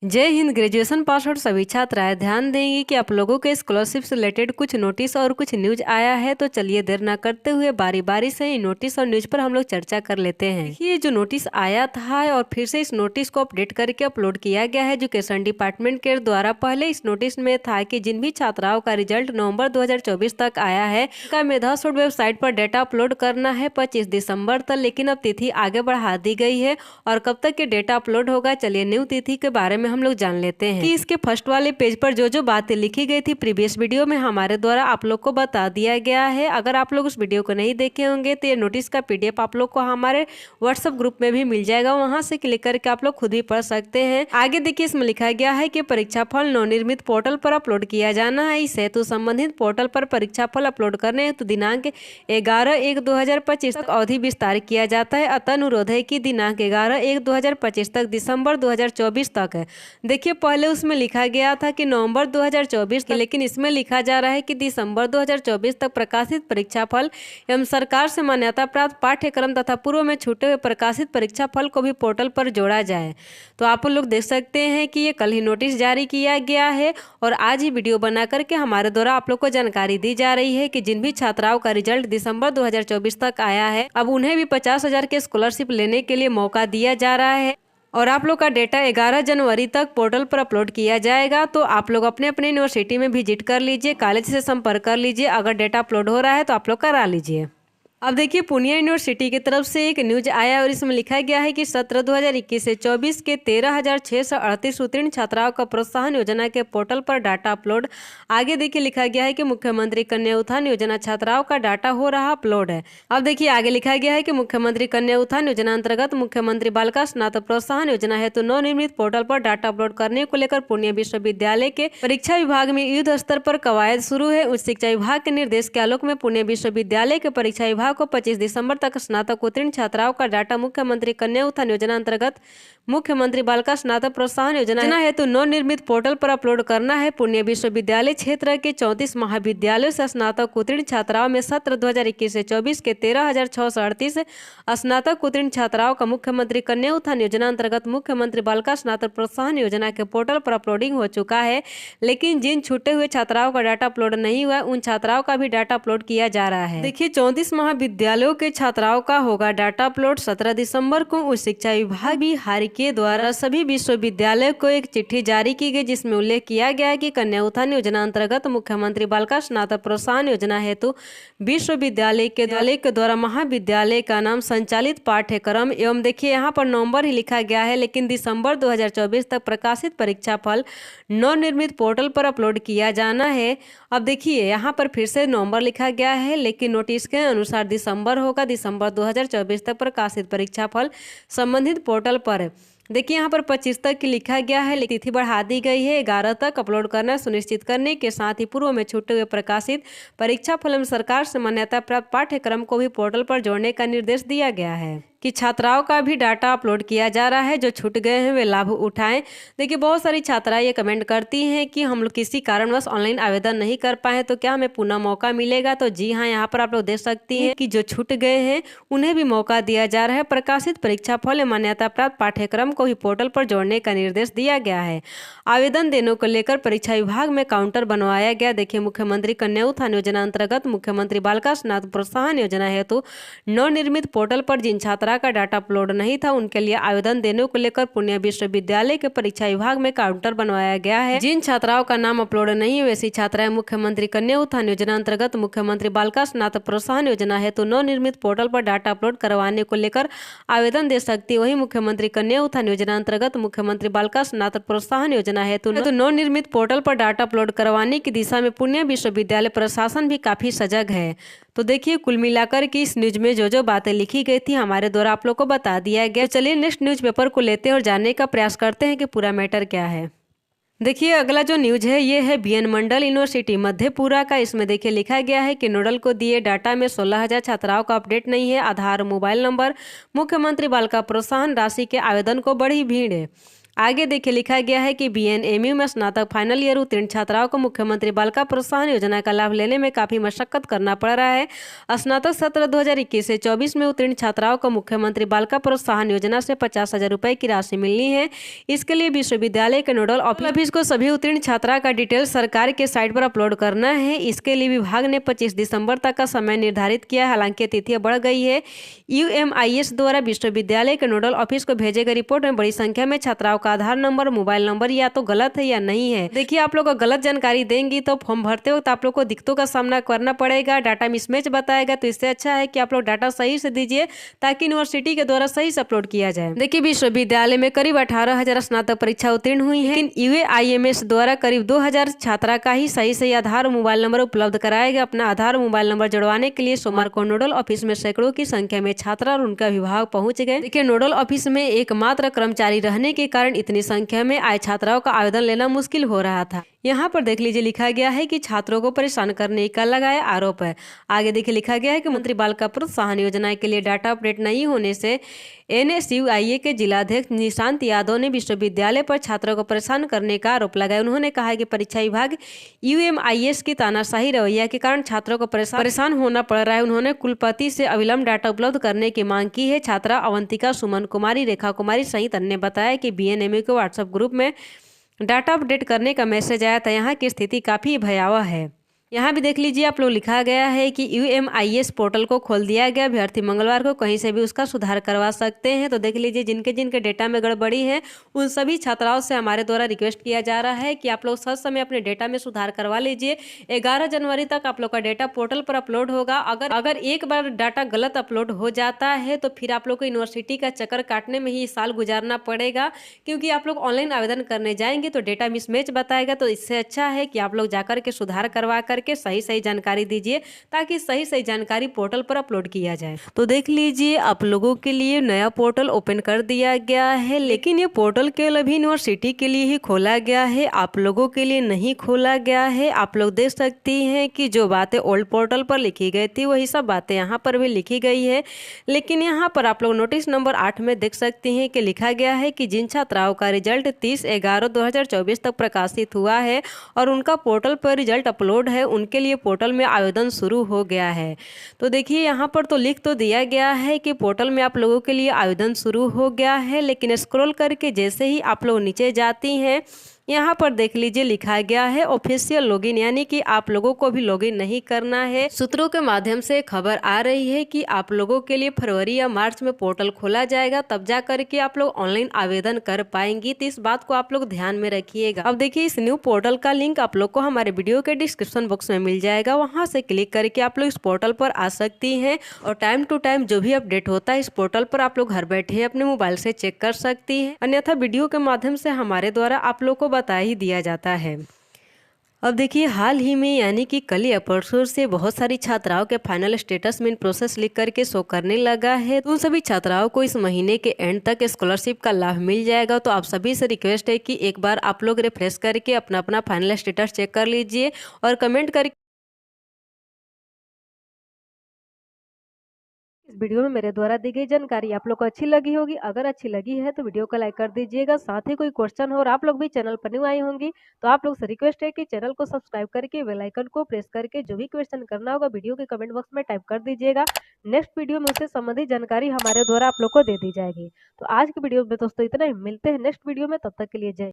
जय Hind. Graduation pass out सभी छात्राएं ध्यान देंगी कि आप लोगों के स्कॉलरशिप से रिलेटेड कुछ नोटिस और कुछ न्यूज आया है। तो चलिए देर ना करते हुए बारी बारी से इन नोटिस और न्यूज पर हम लोग चर्चा कर लेते हैं। ये जो नोटिस आया था और फिर से इस नोटिस को अपडेट करके अपलोड किया गया है एजुकेशन डिपार्टमेंट के द्वारा। पहले इस नोटिस में था कि जिन भी छात्राओं का रिजल्ट नवम्बर 2024 तक आया है का मेधासूट वेबसाइट पर डेटा अपलोड करना है 25 दिसंबर तक, लेकिन अब तिथि आगे बढ़ा दी गई है। और कब तक ये डेटा अपलोड होगा, चलिए न्यू तिथि के बारे में हम लोग जान लेते हैं कि इसके फर्स्ट वाले पेज पर जो जो बातें लिखी गई थी प्रीवियस वीडियो में हमारे द्वारा आप लोग को बता दिया गया है। अगर आप लोग उस वीडियो को नहीं देखे होंगे तो ये नोटिस का पीडीएफ आप लोग को हमारे व्हाट्सएप ग्रुप में भी मिल जाएगा, वहां से क्लिक करके आप लोग खुद भी पढ़ सकते हैं। आगे देखिए इसमें लिखा गया है कि परीक्षाफल नवनिर्मित पोर्टल पर अपलोड किया जाना है। इस हेतु संबंधित पोर्टल पर परीक्षाफल अपलोड करने हेतु दिनांक 11/1/2025 तक अवधि विस्तार किया जाता है। अतः अनुरोध है कि दिनांक 11/1/2025 तक दिसंबर 2024 तक है। देखिए पहले उसमें लिखा गया था कि नवंबर 2024 तक, लेकिन इसमें लिखा जा रहा है कि दिसंबर 2024 तक प्रकाशित परीक्षाफल एवं सरकार से मान्यता प्राप्त पाठ्यक्रम तथा पूर्व में छूटे हुए प्रकाशित परीक्षाफल को भी पोर्टल पर जोड़ा जाए। तो आप लोग देख सकते हैं कि ये कल ही नोटिस जारी किया गया है और आज ही वीडियो बना करके हमारे द्वारा आप लोग को जानकारी दी जा रही है कि जिन भी छात्राओं का रिजल्ट दिसंबर 2024 तक आया है अब उन्हें भी 50,000 के स्कॉलरशिप लेने के लिए मौका दिया जा रहा है। और आप लोग का डेटा 11 जनवरी तक पोर्टल पर अपलोड किया जाएगा। तो आप लोग अपने अपने यूनिवर्सिटी में विजिट कर लीजिए, कॉलेज से संपर्क कर लीजिए। अगर डेटा अपलोड हो रहा है तो आप लोग करा लीजिए। अब देखिए पूर्णिया यूनिवर्सिटी की तरफ से एक न्यूज आया और इसमें लिखा गया है कि सत्र 2021 से 24 के 13,638 उत्तीर्ण छात्राओं का प्रोत्साहन योजना के पोर्टल पर डाटा अपलोड। आगे देखिए लिखा गया है कि मुख्यमंत्री कन्या उत्थान योजना छात्राओं का डाटा हो रहा अपलोड है। अब देखिए आगे लिखा गया है कि मुख्यमंत्री कन्या उत्थान योजना अंतर्गत मुख्यमंत्री बालिका स्नातक प्रोत्साहन योजना हेतु नवनिर्मित पोर्टल पर डाटा अपलोड करने को लेकर पूर्णिया विश्वविद्यालय के परीक्षा विभाग में युद्ध स्तर पर कवायद शुरू है। उच्च शिक्षा विभाग के निर्देश के आलोक में पूर्णिया विश्वविद्यालय के परीक्षा विभाग को 25 दिसंबर तक स्नातक उत्तीर्ण छात्राओं का डाटा मुख्यमंत्री कन्या उत्थान योजना अंतर्गत मुख्यमंत्री बालिका स्नातक प्रोत्साहन योजना हेतु नवनिर्मित पोर्टल पर अपलोड करना है। पूर्णिया विश्वविद्यालय क्षेत्र के 34 महाविद्यालयों से स्नातक उत्तीर्ण छात्राओं में सत्र 2021 से 24 के 13,638 स्नातक उत्तीर्ण छात्राओं का मुख्यमंत्री कन्या उत्थान योजना अंतर्गत मुख्यमंत्री बालिका स्नातक प्रोत्साहन योजना के पोर्टल पर अपलोडिंग हो चुका है। लेकिन जिन छूटे हुए छात्राओं का डाटा अपलोड नहीं हुआ उन छात्राओं का भी डाटा अपलोड किया जा रहा है। देखिए 34 महाविद्यालयों के छात्राओं का होगा डाटा अपलोड 17 दिसंबर को। उच्च शिक्षा विभाग बिहार के द्वारा सभी विश्वविद्यालयों को एक चिट्ठी जारी की गई जिसमें उल्लेख किया गया है कि कन्या उत्थान योजना अंतर्गत मुख्यमंत्री बालिका स्नातक प्रोत्साहन योजना हेतु विश्वविद्यालय के द्वारा महाविद्यालय का नाम संचालित पाठ्यक्रम एवं देखिए यहाँ पर नवंबर ही लिखा गया है, लेकिन दिसंबर 2024 तक प्रकाशित परीक्षाफल नवनिर्मित पोर्टल पर अपलोड किया जाना है। अब देखिए यहाँ पर फिर से नवंबर लिखा गया है, लेकिन नोटिस के अनुसार दिसंबर होगा। दिसंबर 2024 तक प्रकाशित परीक्षाफल संबंधित पोर्टल पर देखिए यहाँ पर 25 तक की लिखा गया है, लेकिन तिथि बढ़ा दी गई है 11 तक अपलोड करना सुनिश्चित करने के साथ ही पूर्व में छूटे हुए प्रकाशित परीक्षाफल में सरकार से मान्यता प्राप्त पाठ्यक्रम को भी पोर्टल पर जोड़ने का निर्देश दिया गया है कि छात्राओं का भी डाटा अपलोड किया जा रहा है। जो छूट गए हैं वे लाभ उठाएं। देखिए बहुत सारी छात्राएं ये कमेंट करती हैं कि हम लोग किसी कारणवश ऑनलाइन आवेदन नहीं कर पाए तो क्या हमें पुनः मौका मिलेगा। तो जी हाँ, यहाँ पर आप लोग देख सकती हैं कि जो छूट गए हैं उन्हें भी मौका दिया जा रहा है। प्रकाशित परीक्षाफल मान्यता प्राप्त पाठ्यक्रम को भी पोर्टल पर जोड़ने का निर्देश दिया गया है। आवेदन देने को लेकर परीक्षा विभाग में काउंटर बनवाया गया। देखिए मुख्यमंत्री कन्या उत्थान योजना अंतर्गत मुख्यमंत्री बालिका स्नातक प्रोत्साहन योजना हेतु नवनिर्मित पोर्टल पर जिन छात्रा का डाटा अपलोड नहीं था उनके लिए आवेदन देने को लेकर पूर्णिया विश्वविद्यालय के परीक्षा विभाग में काउंटर बनवाया गया है। जिन छात्राओं का नाम अपलोड नहीं वैसी छात्राएं मुख्यमंत्री कन्या उत्थान योजना अंतर्गत मुख्यमंत्री बालिका स्नातक प्रोत्साहन योजना हेतु नवनिर्मित पोर्टल पर डाटा अपलोड करवाने को लेकर आवेदन दे सकती है। वहीं मुख्यमंत्री कन्या उत्थान योजना अंतर्गत मुख्यमंत्री बालिका स्नातक प्रोत्साहन योजना हेतु नवनिर्मित पोर्टल पर डाटा अपलोड करवाने की दिशा में पूर्णिया विश्वविद्यालय प्रशासन भी काफी सजग है। तो देखिए कुल मिलाकर कि इस न्यूज में जो जो बातें लिखी गई थी हमारे द्वारा आप लोग को बता दिया गया। चलिए नेक्स्ट न्यूज़पेपर को लेते हैं और जानने का प्रयास करते हैं कि पूरा मैटर क्या है। देखिए अगला जो न्यूज है ये है बीएन मंडल यूनिवर्सिटी मधेपुरा का। इसमें देखिए लिखा गया है कि नोडल को दिए डाटा में 16,000 छात्राओं का अपडेट नहीं है। आधार मोबाइल नंबर मुख्यमंत्री बालिका प्रोत्साहन राशि के आवेदन को बड़ी भीड़ है। आगे देखिए लिखा गया है कि बीएनएमयू में स्नातक फाइनल ईयर उत्तीर्ण छात्राओं को मुख्यमंत्री बालिका प्रोत्साहन योजना का लाभ लेने में काफी मशक्कत करना पड़ रहा है। स्नातक सत्र 2021 से 24 में उत्तीर्ण छात्राओं को मुख्यमंत्री बालिका प्रोत्साहन योजना से 50,000 रुपए की राशि मिलनी है। इसके लिए विश्वविद्यालय के नोडल ऑफिस को सभी उत्तीर्ण छात्रा का डिटेल सरकार के साइट पर अपलोड करना है। इसके लिए विभाग ने 25 दिसंबर तक का समय निर्धारित किया है, हालांकि तिथियां बढ़ गई है। यूएमआईएस द्वारा विश्वविद्यालय के नोडल ऑफिस को भेजे गए रिपोर्ट में बड़ी संख्या में छात्राओं का आधार नंबर, मोबाइल नंबर या तो गलत है या नहीं है। देखिए आप लोग को गलत जानकारी देंगी तो फॉर्म भरते वक्त आप लोग को दिक्कतों का सामना करना पड़ेगा, डाटा मिसमैच बताएगा। तो इससे अच्छा है कि आप लोग डाटा सही से दीजिए ताकि यूनिवर्सिटी के द्वारा सही से अपलोड किया जाए। देखिए विश्वविद्यालय में करीब 18,000 स्नातक परीक्षा उत्तीर्ण हुई है, लेकिन यूएआईएमएस द्वारा करीब 2,000 छात्रा का ही सही आधार और मोबाइल नंबर उपलब्ध कराएगा। अपना आधार और मोबाइल नंबर जुड़वाने के लिए सोमवार को नोडल ऑफिस में सैकड़ों की संख्या में छात्रा और उनका विभाग पहुंच गए। देखिए नोडल ऑफिस में एकमात्र कर्मचारी रहने के कारण इतनी संख्या में आए छात्राओं का आवेदन लेना मुश्किल हो रहा था। यहाँ पर देख लीजिए लिखा गया है कि छात्रों को परेशान करने का लगाया आरोप है। आगे देखिए लिखा गया है कि मंत्री बालिका प्रोत्साहन योजना के लिए डाटा अपडेट नहीं होने से एनएसयूआईए के जिलाध्यक्ष निशांत यादव ने विश्वविद्यालय पर छात्रों को परेशान करने का आरोप लगाया। उन्होंने कहा कि परीक्षा विभाग यूएमआईएस की तानाशाही रवैया के कारण छात्रों को परेशान होना पड़ रहा है। उन्होंने कुलपति से अविलंब डाटा उपलब्ध करने की मांग की है। छात्रा अवंतिका, सुमन कुमारी, रेखा कुमारी सहित अन्य बताया कि बीएनएमयू के व्हाट्सएप ग्रुप में डाटा अपडेट करने का मैसेज आया था। यहाँ की स्थिति काफी भयावह है। यहाँ भी देख लीजिए आप लोग लिखा गया है कि यूएमआईएस पोर्टल को खोल दिया गया। अभ्यर्थी मंगलवार को कहीं से भी उसका सुधार करवा सकते हैं। तो देख लीजिए जिनके जिनके डेटा में गड़बड़ी है उन सभी छात्राओं से हमारे द्वारा रिक्वेस्ट किया जा रहा है कि आप लोग सच समय अपने डेटा में सुधार करवा लीजिए। 11 जनवरी तक आप लोग का डेटा पोर्टल पर अपलोड होगा। अगर एक बार डाटा गलत अपलोड हो जाता है तो फिर आप लोग को यूनिवर्सिटी का चक्कर काटने में ही साल गुजारना पड़ेगा, क्योंकि आप लोग ऑनलाइन आवेदन करने जाएंगे तो डेटा मिसमैच बताएगा। तो इससे अच्छा है कि आप लोग जाकर के सुधार करवा करके सही जानकारी दीजिए ताकि सही जानकारी पोर्टल पर अपलोड किया जाए। तो देख लीजिए आप लोगों के लिए नया पोर्टल ओपन कर दिया गया है, लेकिन ये पोर्टल केवल अभी यूनिवर्सिटी के लिए ही खोला गया है, आप लोगों के लिए नहीं खोला गया है। आप लोग देख सकती हैं कि जो बातें ओल्ड पोर्टल पर लिखी गई थी वही सब बातें यहाँ पर भी लिखी गई है। लेकिन यहाँ पर आप लोग नोटिस नंबर 8 में देख सकती हैं कि लिखा गया है कि जिन छात्राओं का रिजल्ट 30/11/2024 तक प्रकाशित हुआ है और उनका पोर्टल पर रिजल्ट अपलोड है, उनके लिए पोर्टल में आवेदन शुरू हो गया है। तो देखिए यहाँ पर तो लिख तो दिया गया है कि पोर्टल में आप लोगों के लिए आवेदन शुरू हो गया है, लेकिन स्क्रॉल करके जैसे ही आप लोग नीचे जाती हैं यहाँ पर देख लीजिए लिखा गया है ऑफिशियल लॉगिन, यानी कि आप लोगों को भी लॉगिन नहीं करना है। सूत्रों के माध्यम से खबर आ रही है कि आप लोगों के लिए फरवरी या मार्च में पोर्टल खोला जाएगा, तब जा करके आप लोग ऑनलाइन आवेदन कर पाएंगी। तो इस बात को आप लोग ध्यान में रखिएगा। अब देखिए इस न्यू पोर्टल का लिंक आप लोग को हमारे वीडियो के डिस्क्रिप्शन बॉक्स में मिल जाएगा, वहाँ से क्लिक करके आप लोग इस पोर्टल पर आ सकती हैं और टाइम टू टाइम जो भी अपडेट होता है इस पोर्टल पर आप लोग घर बैठे अपने मोबाइल से चेक कर सकती हैं, अन्यथा वीडियो के माध्यम से हमारे द्वारा आप लोग को बता ही दिया जाता है। अब देखिए हाल ही में यानी कि कल या परसों से बहुत सारी छात्राओं के फाइनल स्टेटस में प्रोसेस लिख करके शो करने लगा है। तो उन सभी छात्राओं को इस महीने के एंड तक स्कॉलरशिप का लाभ मिल जाएगा। तो आप सभी से रिक्वेस्ट है कि एक बार आप लोग रिफ्रेश करके अपना अपना फाइनल स्टेटस चेक कर लीजिए और कमेंट करके इस वीडियो में मेरे द्वारा दी गई जानकारी आप लोग को अच्छी लगी होगी। अगर अच्छी लगी है तो वीडियो को लाइक कर दीजिएगा। साथ ही कोई क्वेश्चन हो और आप लोग भी चैनल पर न्यू आई होंगी तो आप लोग से रिक्वेस्ट है कि चैनल को सब्सक्राइब करके बेल आइकन को प्रेस करके जो भी क्वेश्चन करना होगा वीडियो के कमेंट बॉक्स में टाइप कर दीजिएगा। नेक्स्ट वीडियो में उससे संबंधित जानकारी हमारे द्वारा आप लोग को दे दी जाएगी। तो आज की वीडियो में दोस्तों इतना ही, मिलते हैं नेक्स्ट वीडियो में, तब तक के लिए जय।